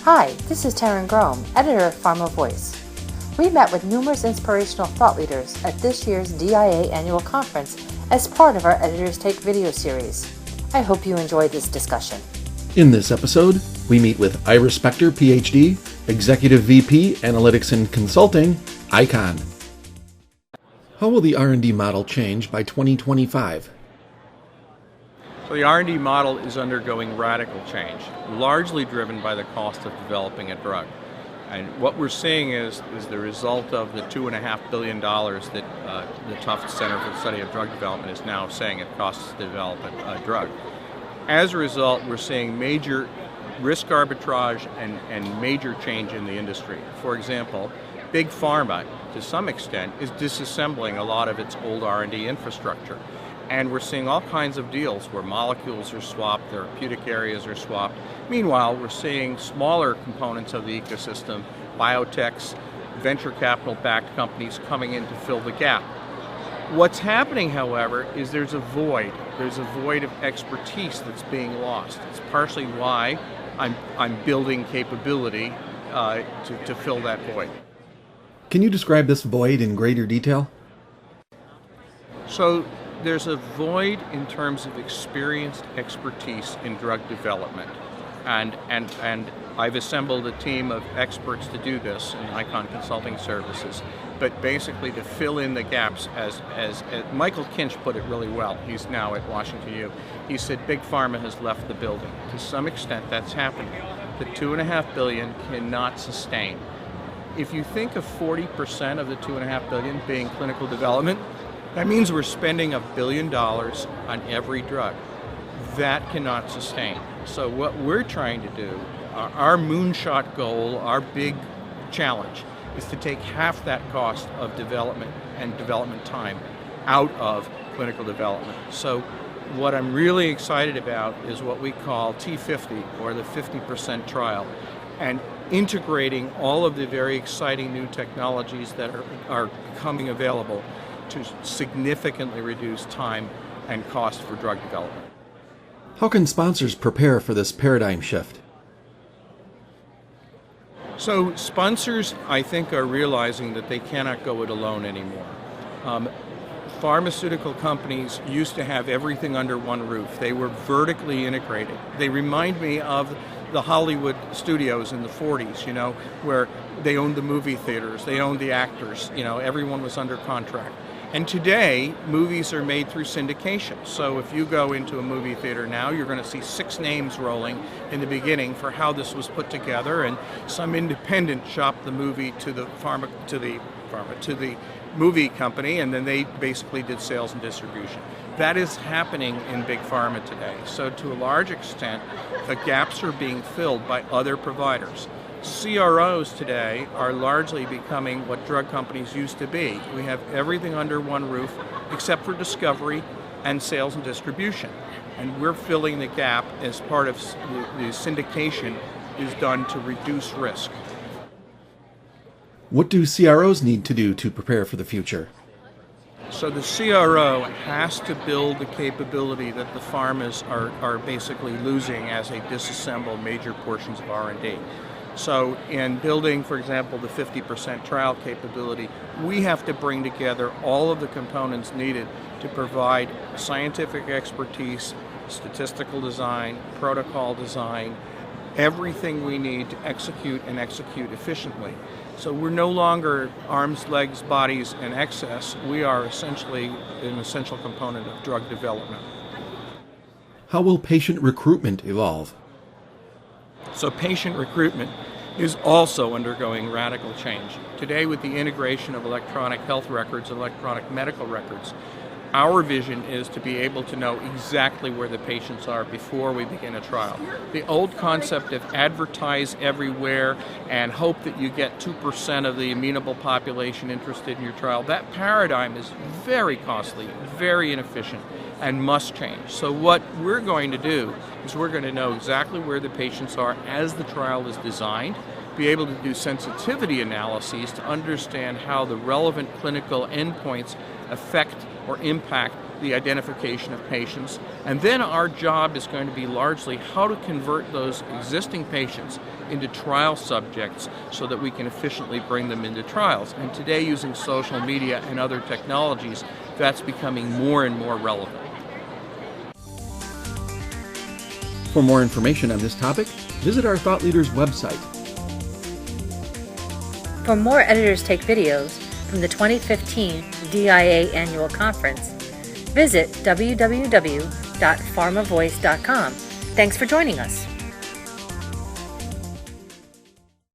Hi, this is Taryn Grome, editor of Pharma Voice. We met with numerous inspirational thought leaders at this year's DIA annual conference as part of our Editors Take video series. I hope you enjoy this discussion. In this episode, we meet with Ira Spector, PhD, Executive VP, Analytics and Consulting, ICON. How will the R&D model change by 2025? So the R&D model is undergoing radical change, largely driven by the cost of developing a drug. And what we're seeing is the result of the $2.5 billion that the Tufts Center for the Study of Drug Development is now saying it costs to develop a drug. As a result, we're seeing major risk arbitrage and major change in the industry. For example, Big Pharma, to some extent, is disassembling a lot of its old R&D infrastructure. And we're seeing all kinds of deals where molecules are swapped, therapeutic areas are swapped. Meanwhile, we're seeing smaller components of the ecosystem, biotechs, venture capital-backed companies coming in to fill the gap. What's happening, however, is there's a void. There's a void of expertise that's being lost. It's partially why I'm building capability to fill that void. Can you describe this void in greater detail? So there's a void in terms of experienced expertise in drug development. And I've assembled a team of experts to do this in ICON Consulting Services, but basically to fill in the gaps as Michael Kinch put it really well. He's now at Washington U. He said Big Pharma has left the building. To some extent that's happening. The $2.5 billion cannot sustain. If you think of 40% of the $2.5 billion being clinical development, that means we're spending $1 billion on every drug. That cannot sustain. So what we're trying to do, our moonshot goal, our big challenge, is to take half that cost of development and development time out of clinical development. So what I'm really excited about is what we call T50, or the 50% trial, and integrating all of the very exciting new technologies that are becoming available to significantly reduce time and cost for drug development. How can sponsors prepare for this paradigm shift? So sponsors, I think, are realizing that they cannot go it alone anymore. Pharmaceutical companies used to have everything under one roof. They were vertically integrated. They remind me of the Hollywood studios in the 40s, where they owned the movie theaters, they owned the actors, everyone was under contract. And today, movies are made through syndication. So if you go into a movie theater now, you're going to see 6 names rolling in the beginning for how this was put together, and some independent shopped the movie to the movie company, and then they basically did sales and distribution. That is happening in Big Pharma today. So to a large extent, the gaps are being filled by other providers. CROs today are largely becoming what drug companies used to be. We have everything under one roof except for discovery and sales and distribution. And we're filling the gap as part of the syndication is done to reduce risk. What do CROs need to do to prepare for the future? So the CRO has to build the capability that the pharmas are basically losing as they disassemble major portions of R&D. So in building, for example, the 50% trial capability, we have to bring together all of the components needed to provide scientific expertise, statistical design, protocol design, everything we need to execute and execute efficiently. So we're no longer arms, legs, bodies, and excess. We are essentially an essential component of drug development. How will patient recruitment evolve? So patient recruitment is also undergoing radical change. Today, with the integration of electronic health records, electronic medical records, our vision is to be able to know exactly where the patients are before we begin a trial. The old concept of advertise everywhere and hope that you get 2% of the amenable population interested in your trial, that paradigm is very costly, very inefficient, and must change. So what we're going to do is we're going to know exactly where the patients are as the trial is designed, be able to do sensitivity analyses to understand how the relevant clinical endpoints affect or impact the identification of patients, and then our job is going to be largely how to convert those existing patients into trial subjects so that we can efficiently bring them into trials. And today, using social media and other technologies, that's becoming more and more relevant. For more information on this topic, visit our Thought Leaders website. For more Editors Take videos from the 2015 DIA Annual Conference, visit www.pharmavoice.com. Thanks for joining us.